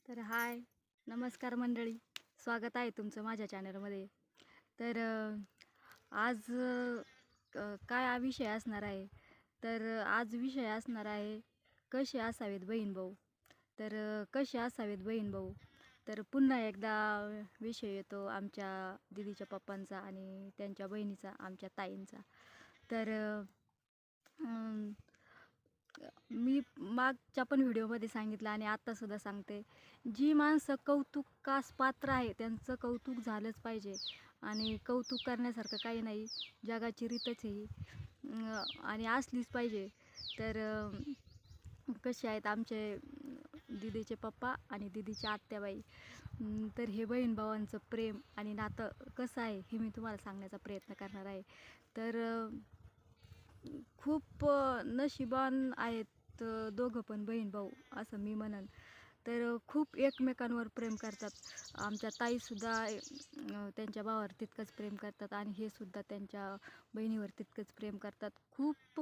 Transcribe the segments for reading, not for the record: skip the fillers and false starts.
तर हाय, नमस्कार मंडळी. स्वागत आहे तुमचं माझ्या चॅनलमध्ये. तर आज काय हा विषय असणार आहे. तर आज विषय असणार आहे कसे असावेत बहीण भाऊ. तर कसे असावेत बहीण भाऊ. तर पुन्हा एकदा विषय येतो आमच्या दीदीच्या पप्पांचा आणि त्यांच्या बहिणीचा, आमच्या ताईंचा. तर मी मागच्या पण व्हिडिओमध्ये सांगितलं आणि आत्तासुद्धा सांगते, जी माणसं कौतुकास पात्र आहे त्यांचं कौतुक झालंच पाहिजे. आणि कौतुक करण्यासारखं काही नाही, जगाची रीतच आहे आणि असलीच पाहिजे. तर कसे आहेत आमचे दीदीचे पप्पा आणि दीदीच्या आत्याबाई. तर हे बहीण भावांचं प्रेम आणि नातं कसं आहे हे मी तुम्हाला सांगण्याचा प्रयत्न करणार आहे. तर खूप नशिबान आहेत दोघं पण बहीण भाऊ असं मी म्हणन. तर खूप एकमेकांवर प्रेम करतात. आमच्या ताईसुद्धा त्यांच्या भावावर तितकंच प्रेम करतात आणि हे सुद्धा त्यांच्या बहिणीवर तितकंच प्रेम करतात. खूप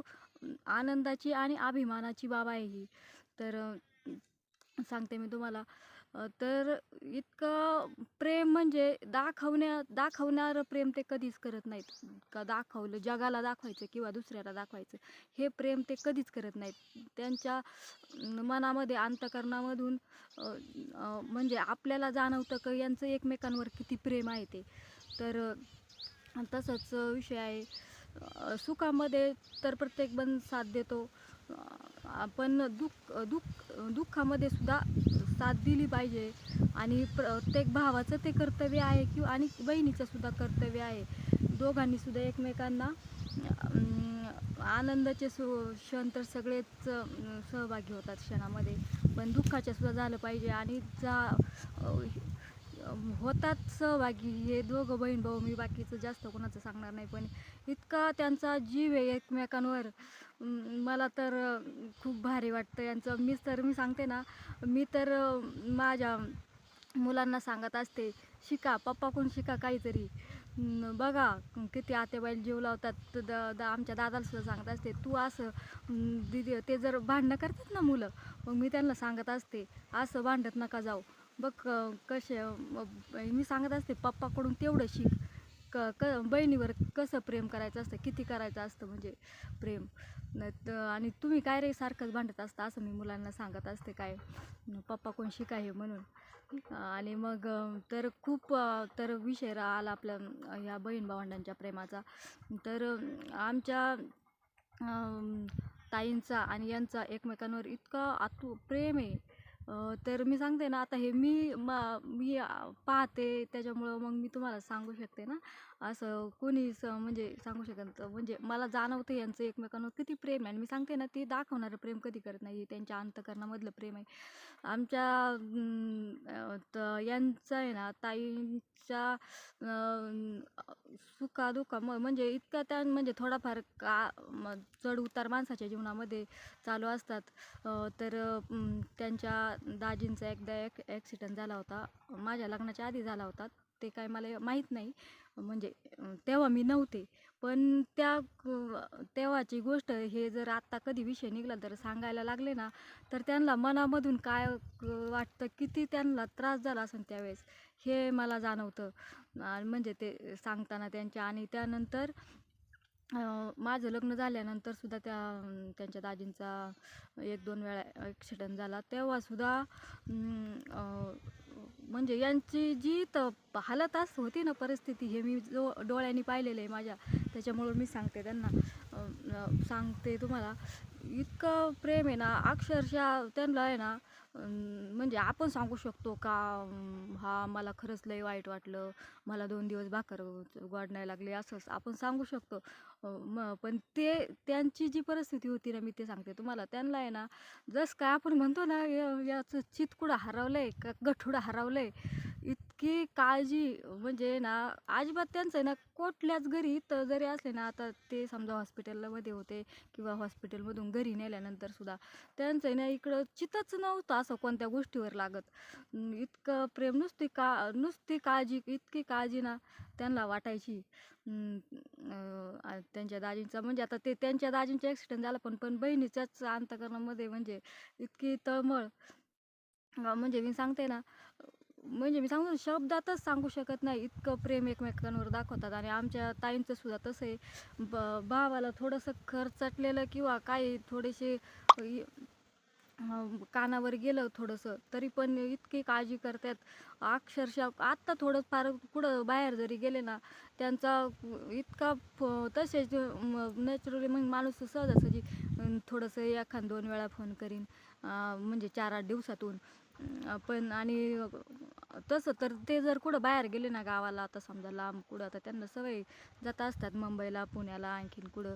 आनंदाची आणि अभिमानाची बाब आहे ही. तर सांगते मी तुम्हाला. तर इतकं प्रेम म्हणजे दाखवणारं प्रेम ते कधीच करत नाहीत. का दाखवलं, जगाला दाखवायचं किंवा दुसऱ्याला दाखवायचं, हे प्रेम ते कधीच करत नाहीत. त्यांच्या मनामध्ये, अंतःकरणामधून म्हणजे आपल्याला जाणवतं की यांचं एकमेकांवर किती प्रेम आहे ते. तर तसंच विषय आहे. सुखामध्ये तर प्रत्येकजण साथ देतो, पण दुःखामध्ये सुद्धा साथ दिली पाहिजे. आणि प्रत्येक भावाचं ते कर्तव्य आहे किंवा आणि बहिणीचं सुद्धा कर्तव्य आहे. दोघांनी सुद्धा एकमेकांना आनंदाचे क्षण तर सगळेच सहभागी होतात क्षणामध्ये, पण दुःखाचे सुद्धा झालं पाहिजे. आणि होतात सहभागी हे दोघं बहीण भाऊ. मी बाकीचं जास्त कोणाचं सांगणार नाही, पण इतका त्यांचा जीव आहे एकमेकांवर. मला तर खूप भारी वाटतं यांचं. मी सांगते ना, मी तर माझ्या मुलांना सांगत असते, शिका पप्पाकडून, शिका काहीतरी. बघा किती आत्याबाईला जीव लावतात. आमच्या दादाला सुद्धा सांगत असते, तू असं दीदी ते जर भांडणं करतात ना मुलं, मग मी त्यांना सांगत असते, असं भांडत नका जाऊ. बघ कसे मी सांगत असते, पप्पाकडून तेवढं शिक. बहिणीवर कसं प्रेम करायचं असतं, किती करायचं असतं म्हणजे प्रेम. आणि तुम्ही काय रे सारखंच भांडत असता, असं मी मुलांना सांगत असते. काय पप्पाकडून शिका हे म्हणून. आणि मग तर खूप तर विषय आला आपल्या ह्या बहीण भावंडांच्या प्रेमाचा. तर आमच्या ताईंचा आणि यांचा एकमेकांवर इतका प्रेम आहे. तर मी सांगते ना, आता हे मी पाहते त्याच्यामुळं मग मी तुम्हाला सांगू शकते ना. असं कोणीच म्हणजे सांगू शकत, म्हणजे मला जाणवतं यांचं एकमेकांवर किती प्रेम आहे. आणि मी सांगते ना, ते दाखवणारं प्रेम कधी करत नाही, त्यांच्या अंतःकरणामधलं प्रेम आहे. आमच्या यांचं आहे ना, ताईंच्या सुखादुःखा म्हणजे इतका म्हणजे थोडाफार चढ उतार माणसाच्या जीवनामध्ये चालू असतात. तर त्यांच्या दाजींचा एकदा ॲक्सिडेंट झाला होता. माझ्या लग्नाच्या आधी झाला होता. ते काय मला माहीत नाही, म्हणजे तेव्हा मी नव्हते. पण तेव्हाची गोष्ट हे जर आत्ता कधी विषय निघाला तर सांगायला लागले ना, तर त्यांना मनामधून काय वाटतं, किती त्यांना त्रास झाला असेल त्यावेळेस, हे मला जाणवतं. म्हणजे ते सांगताना त्यांच्या. आणि त्यानंतर माझं लग्न झाल्यानंतर सुद्धा त्यांच्या दाजींचा 1-2 वेळा ॲक्सिडेंट झाला. तेव्हासुद्धा म्हणजे यांची जी हालत असं होती ना, परिस्थिती, हे मी डोळ्यांनी पाहिलेलं आहे माझ्या. त्याच्यामुळं मी सांगते त्यांना, सांगते तुम्हाला. इतकं प्रेम आहे ना, अक्षरशः त्यांना आहे ना. म्हणजे आपण सांगू शकतो का, हा मला खरंच लय वाईट वाटलं, मला 2 दिवस भाकर गोड नाही लागली, असंच आपण सांगू शकतो. पण त्यांची जी परिस्थिती होती ना, मी ते सांगते तुम्हाला. त्यांना आहे ना, जसं काय आपण म्हणतो ना, याचं चितकुडं हरवलंय का गठुडं हरवलंय, इतकी काळजी. म्हणजे ना, अजिबात त्यांचं आहे ना, कुठल्याच घरी तर जरी असले ना, आता ते समजा हॉस्पिटलमध्ये होते किंवा हॉस्पिटलमधून घरी नेल्यानंतर सुद्धा त्यांचं आहे ना, इकडं चितच नव्हतं असं कोणत्या गोष्टीवर लागत. इतकं प्रेम, नुसती काळजी, इतकी काळजी ना त्यांना वाटायची. त्यांच्या दाजींचा म्हणजे आता ते त्यांच्या दाजींचा ॲक्सिडेंट झाला, पण बहिणीच्याच अंतःकरणामध्ये म्हणजे इतकी तळमळ. म्हणजे मी सांगते ना, म्हणजे मी सांगतो ना, शब्दातच सांगू शकत नाही, इतकं प्रेम एकमेकांवर दाखवतात. आणि आमच्या ताईंचं सुद्धा तसं आहे. भावाला थोडंसं खरचटलेलं किंवा काही थोडेसे कानावर गेलं थोडंसं तरी पण इतकी काळजी करतात. अक्षरशः आत्ता थोडं फार कुठं बाहेर जरी गेले ना, त्यांचा इतका तसेच नॅचरली मग माणूस सहजासहजी थोडंसं एखाद 2 वेळा फोन करीन, म्हणजे 4-8 दिवसातून. पण आणि तसं तर ते जर कुठं बाहेर गेले ना गावाला, आता समजा लांब कुठं, आता त्यांना सवय जात असतात मुंबईला, पुण्याला, आणखीन कुठं.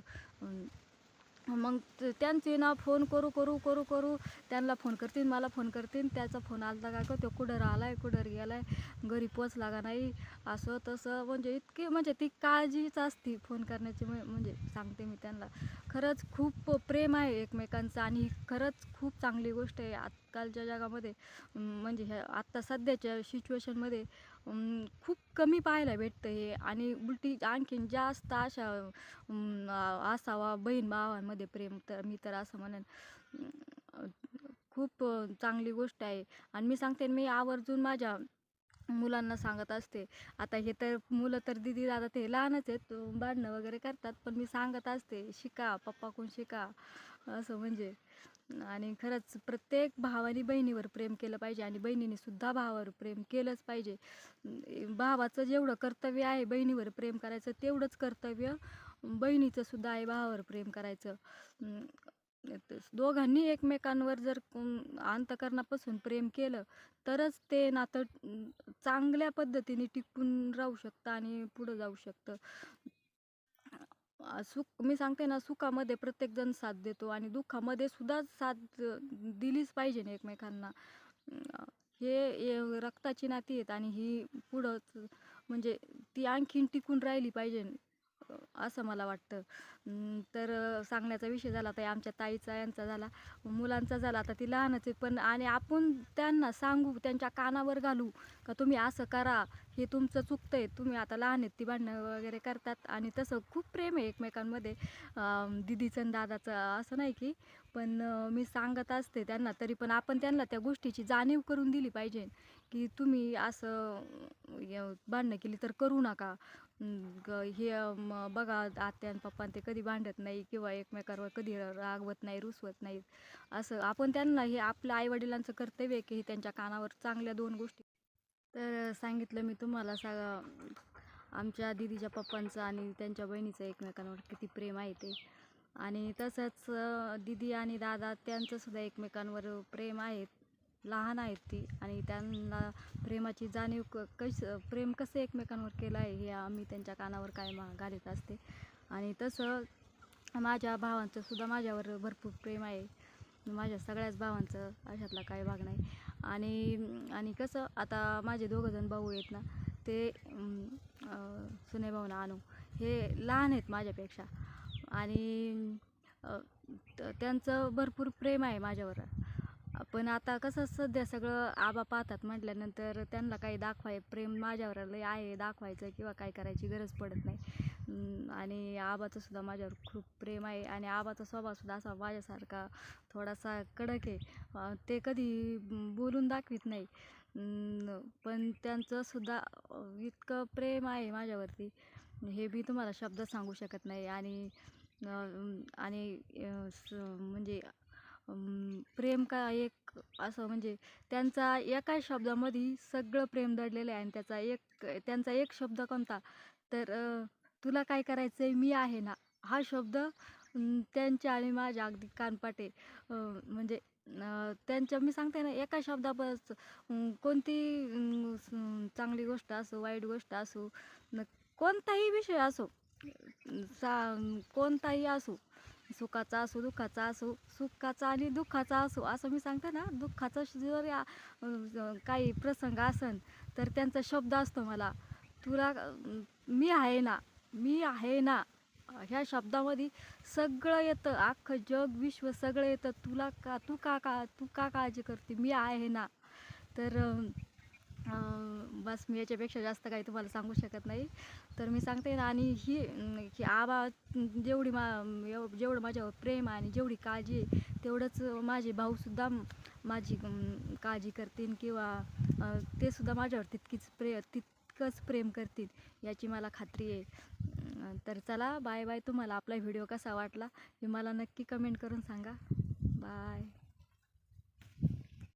मग त्यांचे ना फोन करू करू करू करू त्यांना फोन करतील, मला फोन करतील, त्याचा फोन आलता का, तो कुठं राहिलाय, कुठं गेलाय, घरी पोचला का नाही, असं तसं. म्हणजे इतकी, म्हणजे ती काळजीच असती फोन करण्याची. म्हणजे सांगते मी त्यांना, खरंच खूप प्रेम आहे एकमेकांचं. आणि खरंच खूप चांगली गोष्ट आहे आजकालच्या जगामध्ये. म्हणजे ह्या आत्ता सध्याच्या सिच्युएशनमध्ये खूप कमी पाहायला भेटतं हे. आणि उलटी आणखीन जास्त अशा असावा बहीण भावांमध्ये प्रेम, तर मी तर असं म्हणेन. खूप चांगली गोष्ट आहे. आणि मी सांगते, मी आवर्जून माझ्या मुलांना सांगत असते. आता हे तर मुलं तर दीदी दादा ते लहानच आहेत, भांडणं वगैरे करतात, पण मी सांगत असते, शिका पप्पाकडून शिका, असं म्हणजे. आणि खरंच प्रत्येक भावाने बहिणीवर प्रेम केलं पाहिजे, आणि बहिणीने सुद्धा भावावर प्रेम केलंच पाहिजे. भावाचं जेवढं कर्तव्य आहे बहिणीवर प्रेम करायचं, तेवढंच कर्तव्य बहिणीचं सुद्धा आहे भावावर प्रेम करायचं. दोघांनी एकमेकांवर जर अंतःकरणापासून प्रेम केलं, तरच ते नातं चांगल्या पद्धतीने टिकून राहू शकतं आणि पुढं जाऊ शकतं. सुख, मी सांगते ना, सुखामध्ये प्रत्येकजण साथ देतो आणि दुःखामध्ये सुद्धा साथ दिलीच पाहिजे ना एकमेकांना. हे रक्ताची नाती आहेत, आणि ही पुढं म्हणजे ती आणखीन टिकून राहिली पाहिजे, असं मला वाटतं. तर सांगण्याचा विषय झाला तर आमच्या ताईचा, यांचा झाला, मुलांचा झाला. आता ती लहानच आहे, पण आणि आपण त्यांना सांगू, त्यांच्या कानावर घालू का तुम्ही असं करा, हे तुमचं चुकतंय, तुम्ही आता लहान आहेत, ती भांडणं वगैरे करतात. आणि तसं खूप प्रेम आहे एकमेकांमध्ये, दिदीचं आणि दादाचं, असं नाही की. पण मी सांगत असते त्यांना, तरी पण आपण त्यांना त्या गोष्टीची जाणीव करून दिली पाहिजे, की तुम्ही असं भांडणं केली तर करू नका. हे बघा, आत्या आणि पप्पा ते कधी भांडत नाही किंवा एकमेकांवर कधी रागवत नाही, रुसवत नाहीत. असं आपण त्यांना, हे आपल्या आईवडिलांचं कर्तव्य आहे की हे त्यांच्या कानावर चांगल्या 2 गोष्टी. तर सांगितलं मी तुम्हाला, आमच्या दीदीच्या पप्पांचं आणि त्यांच्या बहिणीचं एकमेकांवर किती प्रेम आहे ते. आणि तसंच दीदी आणि दादा त्यांचं सुद्धा एकमेकांवर प्रेम आहे. लहान आहेत ती, आणि त्यांना प्रेमाची जाणीव प्रेम कसं एकमेकांवर केलं आहे हे आम्ही त्यांच्या कानावर कायम घालीत असते. आणि तसं माझ्या भावांचं सुद्धा माझ्यावर भरपूर प्रेम आहे. माझ्या सगळ्याच भावांचं, अशातला काही भाग नाही. आणि कसं, आता माझे 2 जण भाऊ आहेत ना, ते सुने भाऊ ना, अनु, हे लहान आहेत माझ्यापेक्षा. आणि त्यांचं भरपूर प्रेम आहे माझ्यावर. पण आता कसं, सध्या सगळं आबा पाहतात म्हटल्यानंतर त्यांना काही प्रेम माझ्यावर लय आहे दाखवायचं किंवा काय करायची गरज पडत नाही. आणि आबाचं सुद्धा माझ्यावर खूप प्रेम आहे. आणि आबाचा स्वभाव सुद्धा असा माझ्यासारखा थोडासा कडक आहे. ते कधी बोलून दाखवित नाही, पण त्यांचं सुद्धा इतकं प्रेम आहे माझ्यावरती, हे मी तुम्हाला शब्द सांगू शकत नाही. आणि म्हणजे प्रेम का एक असं, म्हणजे त्यांचा एका शब्दामध्ये सगळं प्रेम दडलेलं आहे. आणि त्यांचा एक शब्द कोणता, तर तुला काय करायचंय, मी आहे ना, हा शब्द त्यांच्या आणि माझ्या अगदी कानपाट आहे. म्हणजे त्यांच्या, मी सांगते ना, एका शब्दाबस कोणती चांगली गोष्ट असो, वाईट गोष्ट असो, कोणताही विषय असो, कोणताही असो, सुखाचा असो, दुःखाचा असो, सुखाचा आणि दुःखाचा असो, असं मी सांगते ना, दुःखाचा जर काही प्रसंग असन, तर त्यांचा शब्द असतो मला, तुला मी आहे ना, मी आहे ना, ह्या शब्दामध्ये सगळं येतं, अख्खं जग विश्व सगळं येतं. तू का काळजी करते, मी आहे ना. तर बस मी याच्यापेक्षा जास्त काही तुम्हाला सांगू शकत नाही. तर मी सांगते ना, आणि ही आबा जेवढं माझ्यावर प्रेम आणि जेवढी काळजी आहे, तेवढंच माझे भाऊसुद्धा माझी काळजी करतील, किंवा ते सुद्धा माझ्यावर तितकंच प्रेम करतील याची मला खात्री आहे. तर चला, बाय बाय. तुम्हाला आपला व्हिडिओ कसा वाटला हे मला नक्की कमेंट करून सांगा. बाय.